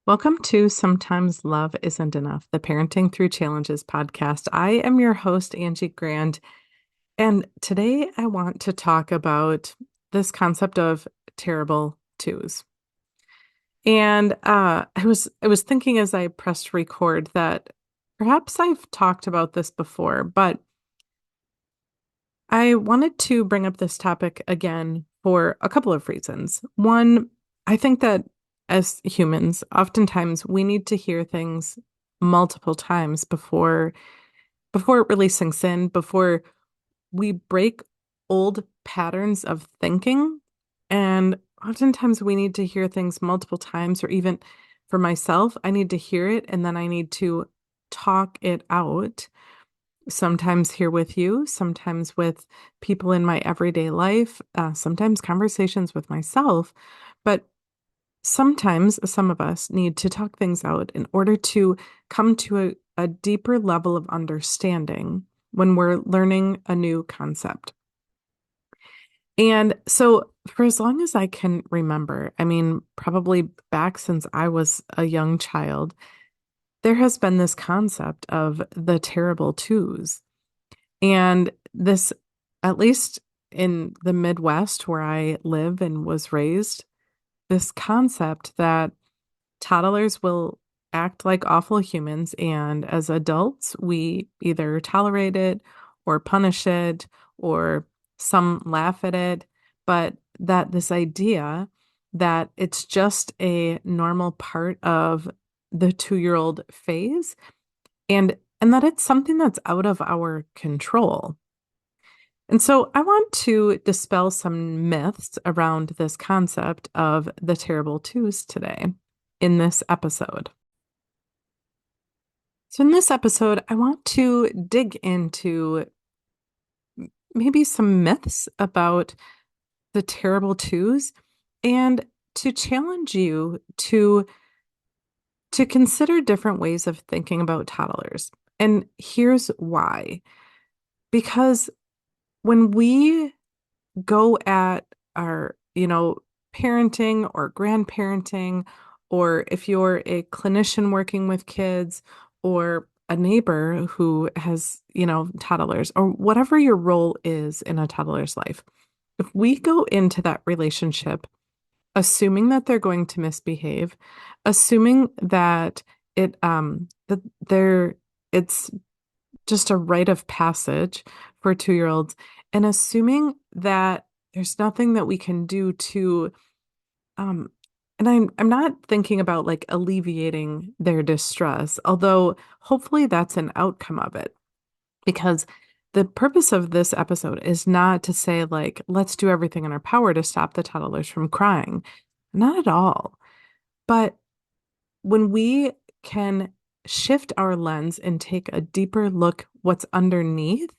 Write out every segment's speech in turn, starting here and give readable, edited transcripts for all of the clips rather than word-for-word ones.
Welcome to Sometimes Love Isn't Enough, the Parenting Through Challenges podcast. I am your host, Angie Grandt, and today I want to talk about this concept of terrible twos. And I was thinking as I pressed record that perhaps I've talked about this before, but I wanted to bring up this topic again for a couple of reasons. One, I think that as humans, oftentimes we need to hear things multiple times before it really sinks in, before we break old patterns of thinking. And oftentimes we need to hear things multiple times, or even for myself, I need to hear it and then I need to talk it out sometimes here with you, sometimes with people in my everyday life, sometimes conversations with myself. But sometimes some of us need to talk things out in order to come to a deeper level of understanding when we're learning a new concept. And so, for as long as I can remember, I mean, probably back since I was a young child, there has been this concept of the terrible twos. And this, at least in the Midwest where I live and was raised, this concept that toddlers will act like awful humans, and as adults, we either tolerate it or punish it, or some laugh at it, but that this idea that it's just a normal part of the 2-year-old phase and that it's something that's out of our control. And so I want to dispel some myths around this concept of the terrible twos today in this episode. So, in this episode, I want to dig into maybe some myths about the terrible twos and to challenge you to consider different ways of thinking about toddlers. And here's why. Because when we go at our, parenting or grandparenting, or if you're a clinician working with kids or a neighbor who has, toddlers, or whatever your role is in a toddler's life, if we go into that relationship assuming that they're going to misbehave, assuming that that it's just a rite of passage for 2-year-olds, and assuming that there's nothing that we can do to um and I'm not thinking about like alleviating their distress, although hopefully that's an outcome of it. Because the purpose of this episode is not to say like let's do everything in our power to stop the toddlers from crying. Not at all. But when we can shift our lens and take a deeper look what's underneath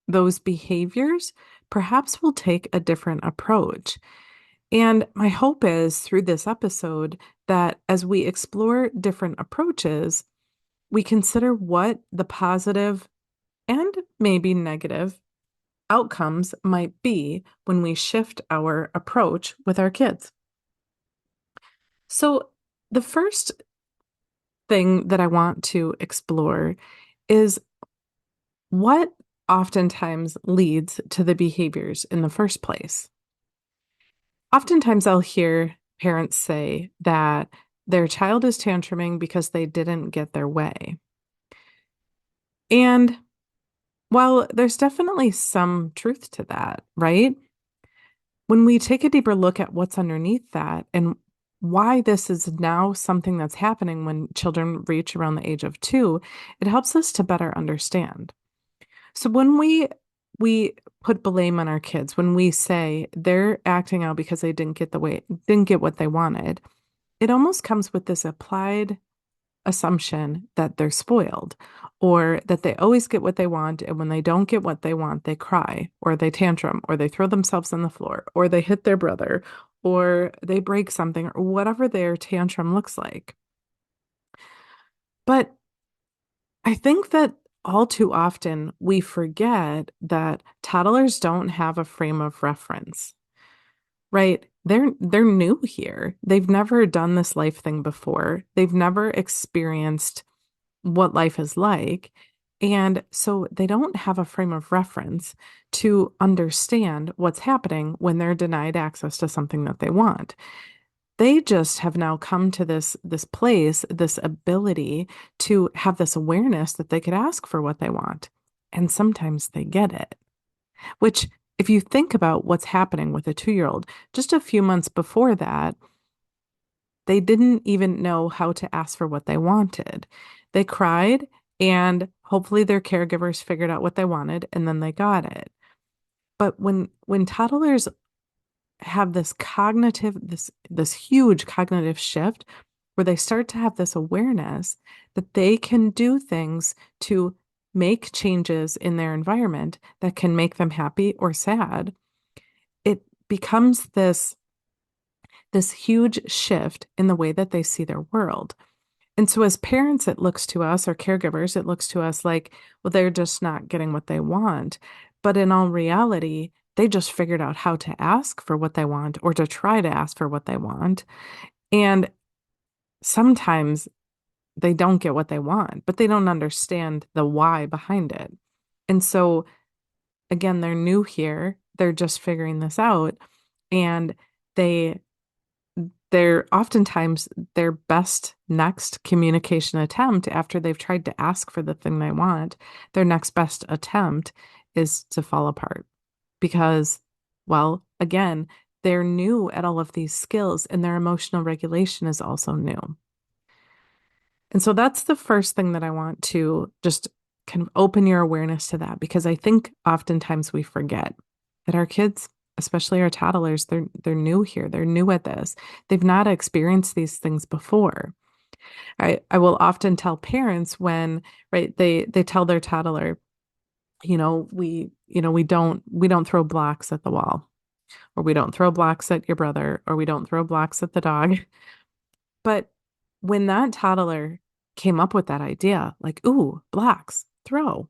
those behaviors, perhaps we'll take a different approach. And my hope is through this episode that as we explore different approaches, we consider what the positive and maybe negative outcomes might be when we shift our approach with our kids. So, the first thing that I want to explore is what oftentimes leads to the behaviors in the first place. Oftentimes, I'll hear parents say that their child is tantruming because they didn't get their way. And while there's definitely some truth to that, right? When we take a deeper look at what's underneath that and why this is now something that's happening when children reach around the age of 2, it helps us to better understand. So when we put blame on our kids, when we say they're acting out because they didn't get what they wanted, it almost comes with this applied assumption that they're spoiled or that they always get what they want. And when they don't get what they want, they cry or they tantrum or they throw themselves on the floor or they hit their brother or they break something or whatever their tantrum looks like. But I think that all too often we forget that toddlers don't have a frame of reference, right? they're new here. They've never done this life thing before. They've never experienced what life is like. And so they don't have a frame of reference to understand what's happening when they're denied access to something that they want. They just have now come to this place, this ability to have this awareness that they could ask for what they want. And sometimes they get it, which if you think about what's happening with a 2-year-old, just a few months before that, they didn't even know how to ask for what they wanted. They cried, and hopefully their caregivers figured out what they wanted, and then they got it. But when toddlers have this huge cognitive shift where they start to have this awareness that they can do things to make changes in their environment that can make them happy or sad, it becomes this huge shift in the way that they see their world. And so as parents, it looks to us, or caregivers, it looks to us like, well, they're just not getting what they want. But in all reality, they just figured out how to ask for what they want or to try to ask for what they want. And sometimes they don't get what they want, but they don't understand the why behind it. And so again, they're new here. They're just figuring this out. And they they're oftentimes their best next communication attempt after they've tried to ask for the thing they want, their next best attempt is to fall apart because, well, again, they're new at all of these skills and their emotional regulation is also new. And so that's the first thing that I want to just kind of open your awareness to that because I think oftentimes we forget that our kids, especially our toddlers, they're new here. They're new at this. They've not experienced these things before. I will often tell parents when, right, they tell their toddler, we don't throw blocks at the wall, or we don't throw blocks at your brother, or we don't throw blocks at the dog. But when that toddler came up with that idea, like, ooh, blocks, throw,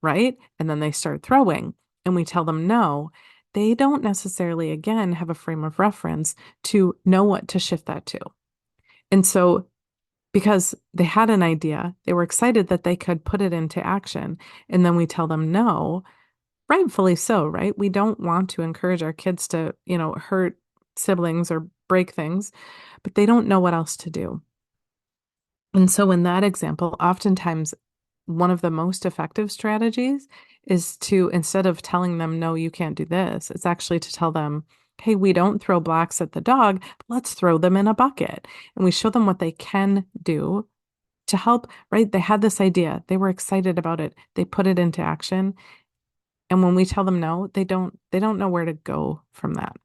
right? And then they start throwing, and we tell them no, they don't necessarily, again, have a frame of reference to know what to shift that to. And so, because they had an idea, they were excited that they could put it into action. And then we tell them no, rightfully so, right? We don't want to encourage our kids to, hurt siblings or break things, but they don't know what else to do. And so, in that example, oftentimes one of the most effective strategies is to, instead of telling them, no, you can't do this, it's actually to tell them, hey, we don't throw blocks at the dog, but let's throw them in a bucket. And we show them what they can do to help, right? They had this idea, they were excited about it, they put it into action. And when we tell them no, they don't know where to go from that.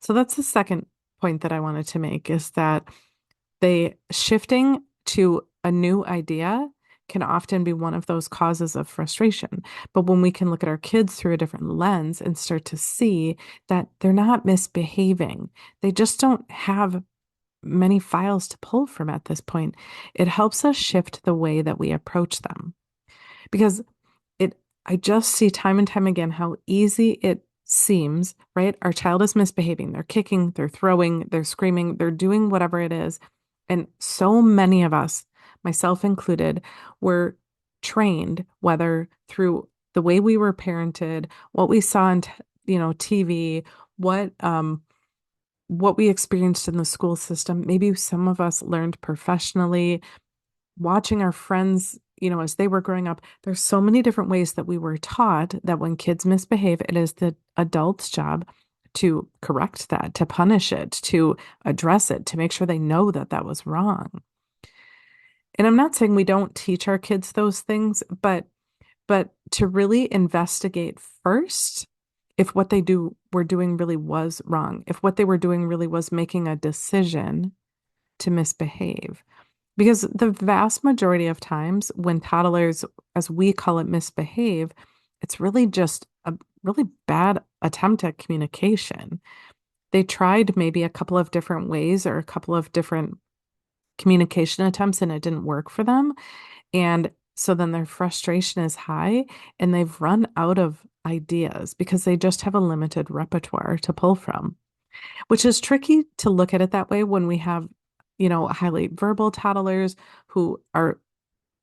So that's the second point that I wanted to make is that they shifting to a new idea can often be one of those causes of frustration. But when we can look at our kids through a different lens and start to see that they're not misbehaving, they just don't have many files to pull from at this point, it helps us shift the way that we approach them. Because I just see time and time again how easy it seems, right? Our child is misbehaving. They're kicking, they're throwing, they're screaming, they're doing whatever it is. And so many of us, myself included, were trained, whether through the way we were parented, what we saw on, TV, what we experienced in the school system. Maybe some of us learned professionally, watching our friends, as they were growing up. There's so many different ways that we were taught that when kids misbehave, it is the adult's job to correct that, to punish it, to address it, to make sure they know that that was wrong. And I'm not saying we don't teach our kids those things, but to really investigate first if what were doing really was wrong, if what they were doing really was making a decision to misbehave. Because the vast majority of times when toddlers, as we call it, misbehave, it's really just a really bad attempt at communication. They tried maybe a couple of different ways or a couple of different communication attempts and it didn't work for them. And so then their frustration is high and they've run out of ideas because they just have a limited repertoire to pull from. which is tricky to look at it that way when we have, highly verbal toddlers who are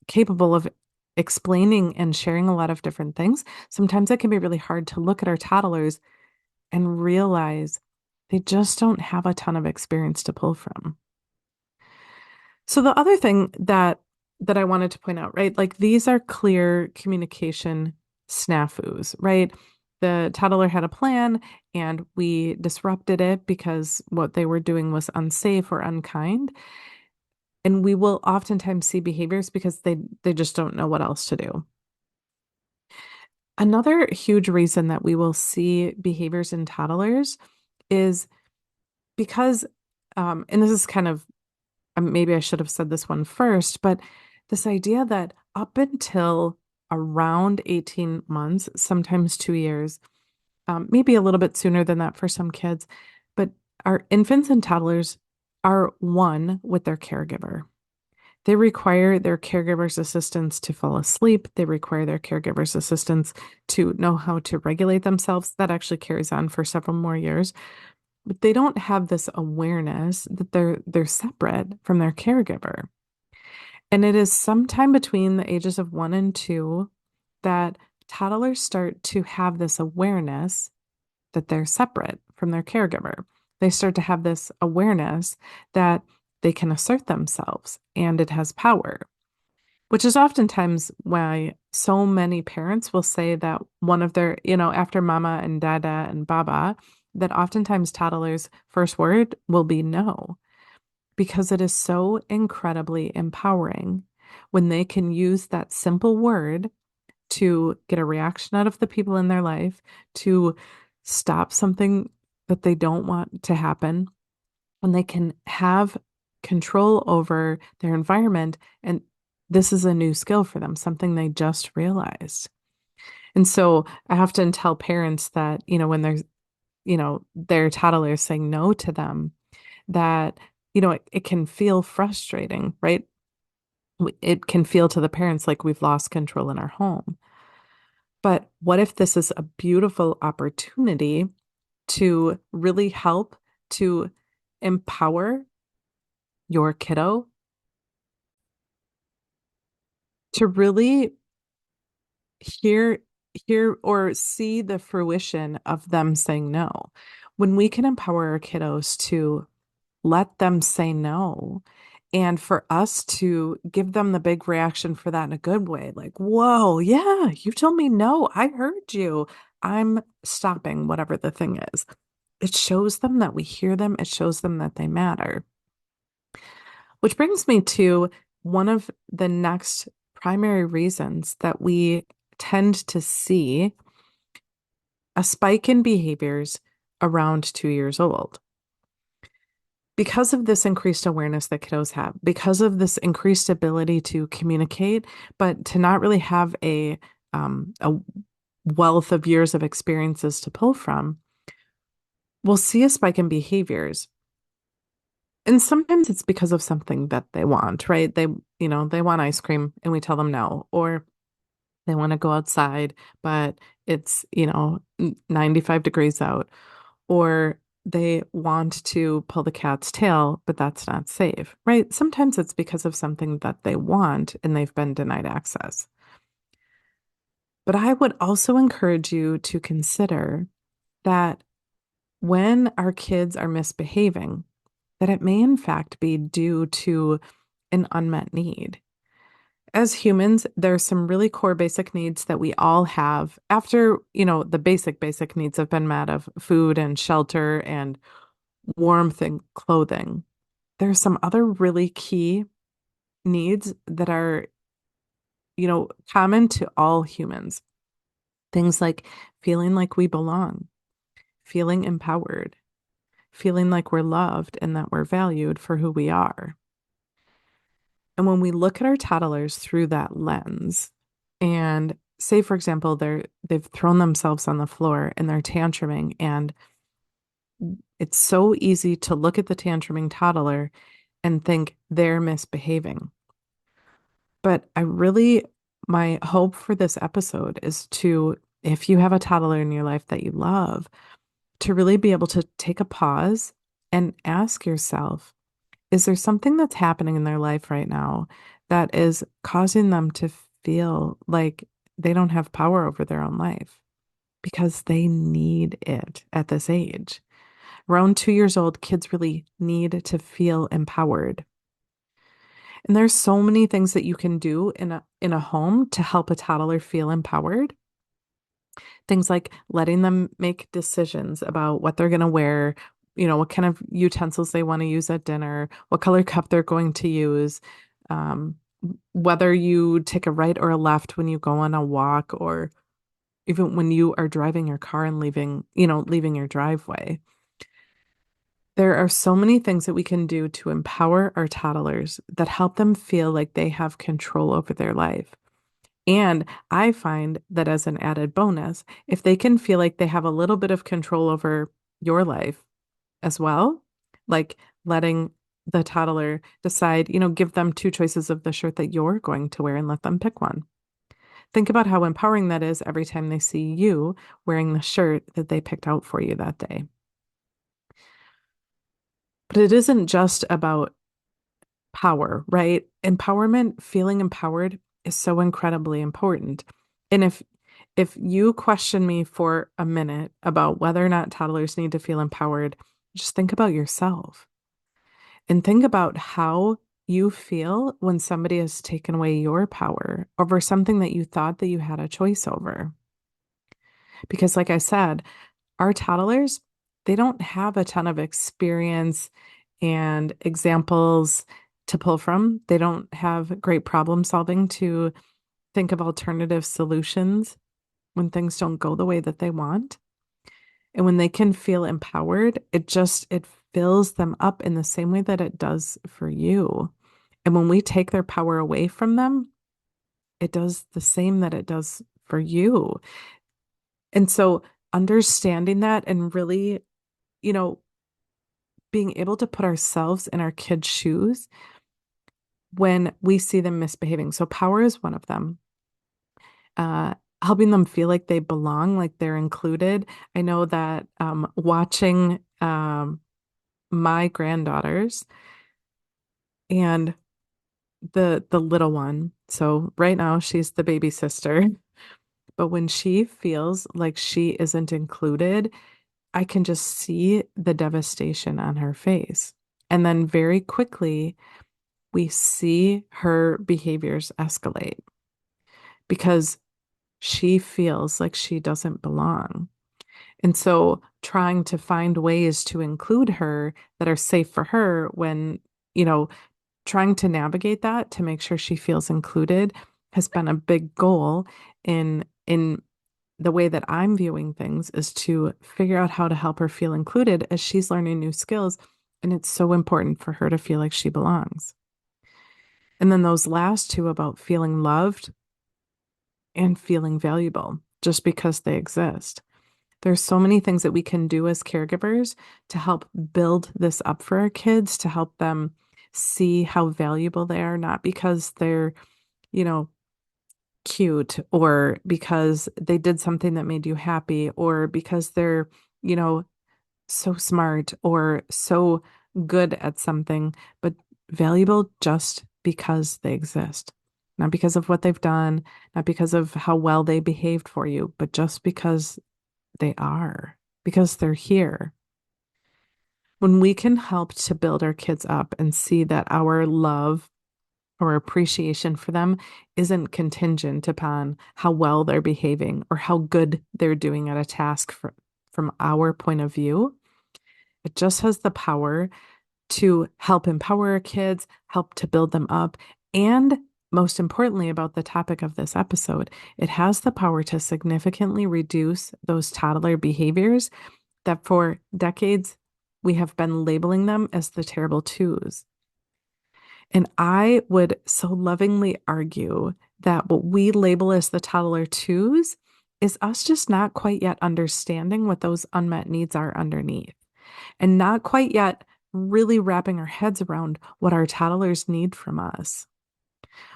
capable of explaining and sharing a lot of different things. Sometimes it can be really hard to look at our toddlers and realize they just don't have a ton of experience to pull from. So the other thing that I wanted to point out, right? Like these are clear communication snafus, right? The toddler had a plan and we disrupted it because what they were doing was unsafe or unkind. And we will oftentimes see behaviors because they just don't know what else to do. Another huge reason that we will see behaviors in toddlers is because, and this is kind of, maybe I should have said this one first, but this idea that up until around 18 months, sometimes 2 years, maybe a little bit sooner than that for some kids, but our infants and toddlers are one with their caregiver. They require their caregiver's assistance to fall asleep. They require their caregiver's assistance to know how to regulate themselves. That actually carries on for several more years. But they don't have this awareness that they're separate from their caregiver. And it is sometime between the ages of 1 and 2 that toddlers start to have this awareness that they're separate from their caregiver. They start to have this awareness that they can assert themselves and it has power, which is oftentimes why so many parents will say that one of their, after mama and dada and baba, that oftentimes toddlers' first word will be no, because it is so incredibly empowering when they can use that simple word to get a reaction out of the people in their life, to stop something that they don't want to happen, and they can have control over their environment. And this is a new skill for them, something they just realized. And so I often tell parents that, when there's, their toddler is saying no to them, that, it can feel frustrating, right? It can feel to the parents like we've lost control in our home. But what if this is a beautiful opportunity to really help to empower your kiddo to really hear hear or see the fruition of them saying no. When we can empower our kiddos to let them say no, and for us to give them the big reaction for that in a good way, like, whoa, yeah, you told me no, I heard you. I'm stopping whatever the thing is. It shows them that we hear them. It shows them that they matter. Which brings me to one of the next primary reasons that we tend to see a spike in behaviors around 2 years old. Because of this increased awareness that kiddos have, because of this increased ability to communicate, but to not really have a wealth of years of experiences to pull from, we'll see a spike in behaviors. And sometimes it's because of something that they want, right? They want ice cream and we tell them no, or they want to go outside, but it's, 95 degrees out, or they want to pull the cat's tail, but that's not safe, right? Sometimes it's because of something that they want and they've been denied access. But I would also encourage you to consider that when our kids are misbehaving, that it may in fact be due to an unmet need. As humans, there's some really core basic needs that we all have after, the basic needs have been met of food and shelter and warmth and clothing. There's some other really key needs that are, common to all humans. Things like feeling like we belong, feeling empowered, feeling like we're loved and that we're valued for who we are. And when we look at our toddlers through that lens, and say, for example, they've thrown themselves on the floor and they're tantruming, and it's so easy to look at the tantruming toddler and think they're misbehaving. But my hope for this episode is to, if you have a toddler in your life that you love, to really be able to take a pause and ask yourself, is there something that's happening in their life right now that is causing them to feel like they don't have power over their own life? Because they need it at this age. Around 2 years old, kids really need to feel empowered. And there's so many things that you can do in a home to help a toddler feel empowered. Things like letting them make decisions about what they're going to wear, what kind of utensils they want to use at dinner, what color cup they're going to use, um, whether you take a right or a left when you go on a walk, or even when you are driving your car and leaving your driveway. There are so many things that we can do to empower our toddlers that help them feel like they have control over their life. And I find that as an added bonus, if they can feel like they have a little bit of control over your life as well, like letting the toddler decide, give them two choices of the shirt that you're going to wear and let them pick one. Think about how empowering that is every time they see you wearing the shirt that they picked out for you that day. But it isn't just about power, right? Empowerment, feeling empowered is so incredibly important. And if you question me for a minute about whether or not toddlers need to feel empowered, just think about yourself and think about how you feel when somebody has taken away your power over something that you thought that you had a choice over. Because like I said, our toddlers, they don't have a ton of experience and examples to pull from. They don't have great problem solving to think of alternative solutions when things don't go the way that they want. And when they can feel empowered, it fills them up in the same way that it does for you. And when we take their power away from them, it does the same that it does for you. And so understanding that and really, you know, being able to put ourselves in our kids' shoes when we see them misbehaving. So power is one of them. Uh, Helping them feel like they belong, like they're included. I know that watching my granddaughters and the little one. So right now she's the baby sister, but when she feels like she isn't included, I can just see the devastation on her face. And then very quickly, we see her behaviors escalate because she feels like she doesn't belong. And so trying to find ways to include her that are safe for her when, you know, trying to navigate that to make sure she feels included has been a big goal in the way that I'm viewing things, is to figure out how to help her feel included as she's learning new skills. And it's so important for her to feel like she belongs. And then those last two about feeling loved and feeling valuable just because they exist. There's so many things that we can do as caregivers to help build this up for our kids, to help them see how valuable they are, not because they're, you know, cute or because they did something that made you happy or because they're, you know, so smart or so good at something, but valuable just because they exist. Not because of what they've done, not because of how well they behaved for you, but just because they are, because they're here. When we can help to build our kids up and see that our love or appreciation for them isn't contingent upon how well they're behaving or how good they're doing at a task from our point of view, it just has the power to help empower our kids, help to build them up, and most importantly, about the topic of this episode, it has the power to significantly reduce those toddler behaviors that for decades we have been labeling them as the terrible twos. And I would so lovingly argue that what we label as the toddler twos is us just not quite yet understanding what those unmet needs are underneath, and not quite yet really wrapping our heads around what our toddlers need from us,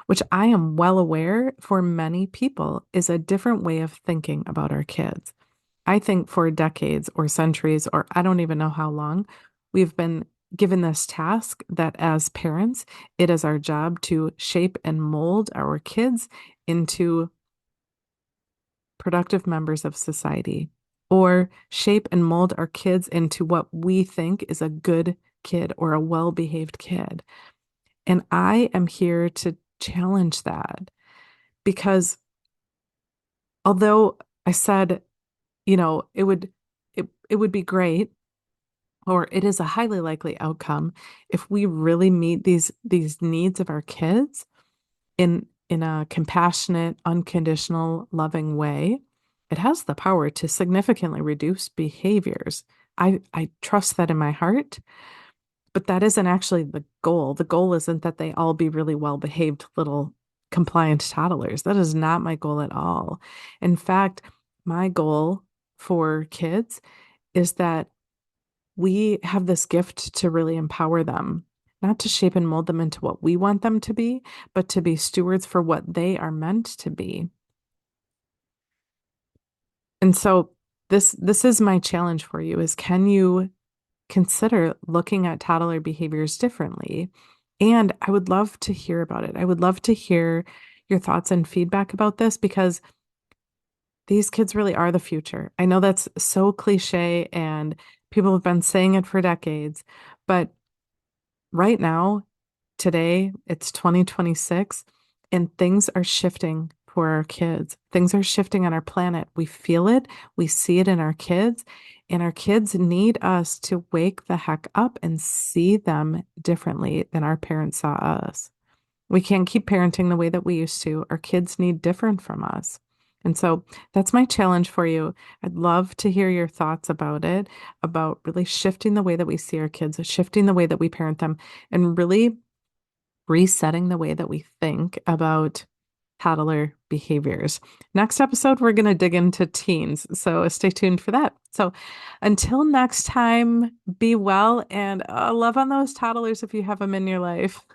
which I am well aware for many people is a different way of thinking about our kids. I think for decades or centuries, or I don't even know how long, we've been given this task that as parents, it is our job to shape and mold our kids into productive members of society, or shape and mold our kids into what we think is a good kid or a well-behaved kid. And I am here to challenge that because although I said, it would be great, or it is a highly likely outcome if we really meet these needs of our kids in a compassionate, unconditional, loving way. It has the power to significantly reduce behaviors. I trust that in my heart, but that isn't actually the goal. The goal isn't that they all be really well-behaved little compliant toddlers. That is not my goal at all. In fact, my goal for kids is that we have this gift to really empower them, not to shape and mold them into what we want them to be, but to be stewards for what they are meant to be. And so this is my challenge for you is can you consider looking at toddler behaviors differently? And I would love to hear about it. I would love to hear your thoughts and feedback about this because these kids really are the future. I know that's so cliche and people have been saying it for decades, but right now, today, it's 2026, and things are shifting for our kids. Things are shifting on our planet. We feel it, we see it in our kids, and our kids need us to wake the heck up and see them differently than our parents saw us. We can't keep parenting the way that we used to. Our kids need different from us. And so that's my challenge for you. I'd love to hear your thoughts about it, about really shifting the way that we see our kids, shifting the way that we parent them, and really resetting the way that we think about toddler behaviors. Next episode, we're going to dig into teens. So stay tuned for that. So until next time, be well and love on those toddlers if you have them in your life.